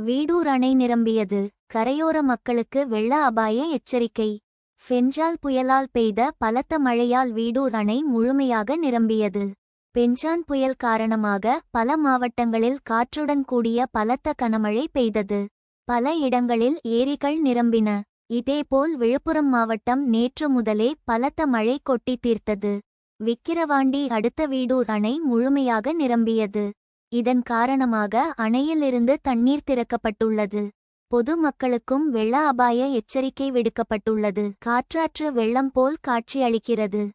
வீடூர் அணை நிரம்பியது. கரையோர மக்களுக்கு வெள்ள அபாய எச்சரிக்கை. ஃபெஞ்சால் புயலால் பெய்த பலத்த மழையால் வீடூர் அணை முழுமையாக நிரம்பியது. பெஞ்சான் புயல் காரணமாக பல மாவட்டங்களில் காற்றுடன் கூடிய பலத்த கனமழை பெய்தது. பல இடங்களில் ஏரிகள் நிரம்பின. இதேபோல் விழுப்புரம் மாவட்டம் நேற்று முதலே பலத்த மழை கொட்டி தீர்த்தது. விக்கிரவாண்டி அடுத்த வீடூர் அணை முழுமையாக நிரம்பியது. இதன் காரணமாக அணையிலிருந்து தண்ணீர் திறக்கப்பட்டுள்ளது. பொது மக்களுக்கும் வெள்ள அபாய எச்சரிக்கை விடுக்கப்பட்டுள்ளது. காற்றாற்று வெள்ளம் போல் காட்சியளிக்கிறது.